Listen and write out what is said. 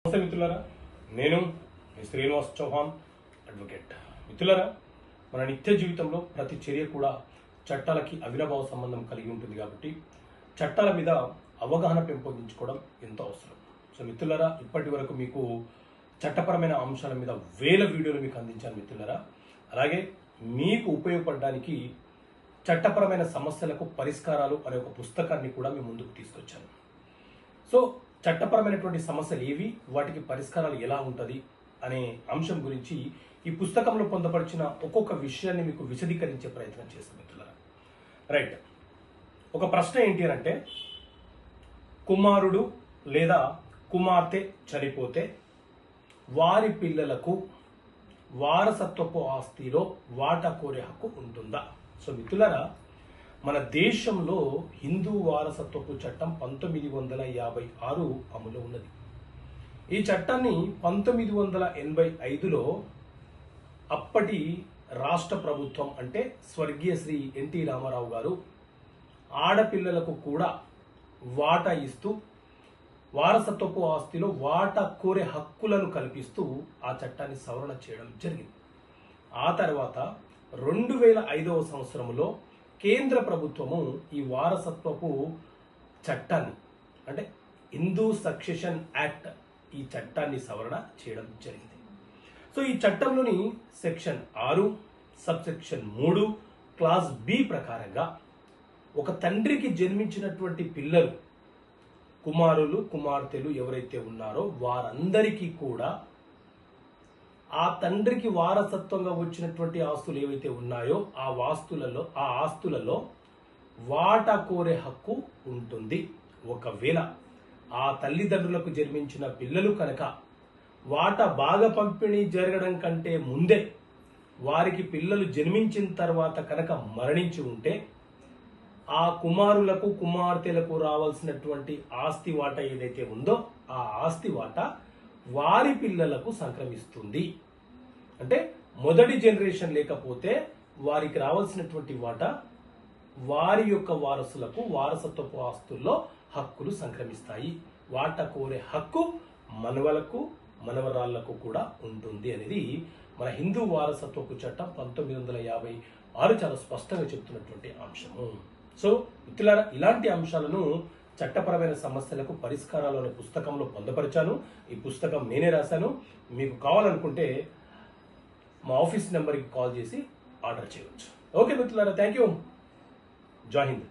నమస్తే మిత్రులారా, నేను శ్రీనివాస్ చౌహాన్ అడ్వకేట్. మిత్రులారా, మన నిత్య జీవితంలో ప్రతి చర్య కూడా చట్టాలకి అవినాభావ సంబంధం కలిగి ఉంటుంది కాబట్టి చట్టాల మీద అవగాహన పెంపొందించుకోవడం ఎంతో అవసరం. సో మిత్రులారా, ఇప్పటి వరకు మీకు చట్టపరమైన అంశాల మీద వేల వీడియోలు మీకు అందించాను మిత్రులారా. అలాగే మీకు ఉపయోగపడడానికి చట్టపరమైన సమస్యలకు పరిష్కారాలు అనే ఒక పుస్తకాన్ని కూడా మీ ముందుకు తీసుకొచ్చాను. సో చట్టపరమైనటువంటి సమస్యలు ఏవి, వాటికి పరిష్కారాలు ఎలా ఉంటుంది అనే అంశం గురించి ఈ పుస్తకంలో పొందపరిచిన ఒక్కొక్క విషయాన్ని మీకు విశదీకరించే ప్రయత్నం చేస్తాను మిత్రులారా. రైట్, ఒక ప్రశ్న ఏంటి అంటే, కుమారుడు లేదా కుమార్తె చనిపోతే వారి పిల్లలకు వారసత్వపు ఆస్తిలో వాటా కోరే హక్కు ఉంటుందా? సో మిత్రులారా, మన దేశంలో హిందూ వారసత్వపు చట్టం 1956 అమలు ఉన్నది. ఈ చట్టాన్ని 1985లో అప్పటి రాష్ట్ర ప్రభుత్వం అంటే స్వర్గీయ శ్రీ ఎన్టీ రామారావు గారు ఆడపిల్లలకు కూడా వాటా ఇస్తూ వారసత్వపు ఆస్తిలో వాటా కోరే హక్కులను కల్పిస్తూ ఆ చట్టాన్ని సవరణ చేయడం జరిగింది. ఆ తర్వాత 2005వ సంవత్సరంలో కేంద్ర ప్రభుత్వము ఈ వారసత్వపు చట్టాన్ని అంటే హిందూ సక్సెషన్ యాక్ట్ ఈ చట్టాన్ని సవరణ చేయడం జరిగింది. సో ఈ చట్టంలోని section 6 sub section 3 clause B ప్రకారంగా ఒక తండ్రికి జన్మించినటువంటి పిల్లలు, కుమారులు కుమార్తెలు ఎవరైతే ఉన్నారో వారందరికీ కూడా ఆ తండ్రికి వారసత్వంగా వచ్చినటువంటి ఆస్తులు ఏవైతే ఉన్నాయో ఆ ఆస్తులలో వాటా కోరే హక్కు ఉంటుంది. ఒకవేళ ఆ తల్లిదండ్రులకు జన్మించిన పిల్లలు కనుక వాటా భాగ పంపిణీ జరగడం కంటే ముందే వారికి పిల్లలు జన్మించిన తర్వాత కనుక మరణించి ఉంటే ఆ కుమారులకు కుమార్తెలకు రావాల్సినటువంటి ఆస్తి వాటా ఏదైతే ఉందో ఆ ఆస్తి వాటా వారి పిల్లలకు సంక్రమిస్తుంది. అంటే మొదటి జనరేషన్ లేకపోతే వారికి రావాల్సినటువంటి వాటా వారి యొక్క వారసులకు వారసత్వపు ఆస్తుల్లో హక్కులు సంక్రమిస్తాయి. వాటా కోరే హక్కు మనవలకు మనవరాళ్లకు కూడా ఉంటుంది అనేది మన హిందూ వారసత్వపు చట్టం 1956 చాలా స్పష్టంగా చెప్తున్నటువంటి అంశము. సో మిత్రులారా, ఇలాంటి అంశాలను చట్టపరమైన సమస్యలకు పరిష్కారాలు అనే పుస్తకంలో పొందపరిచాను. ఈ పుస్తకం నేనే రాశాను. మీకు కావాలనుకుంటే మా ఆఫీస్ నెంబర్కి కాల్ చేసి ఆర్డర్ చేయవచ్చు. ఓకే మిత్రులారా, థ్యాంక్ యూ. జై హింద్.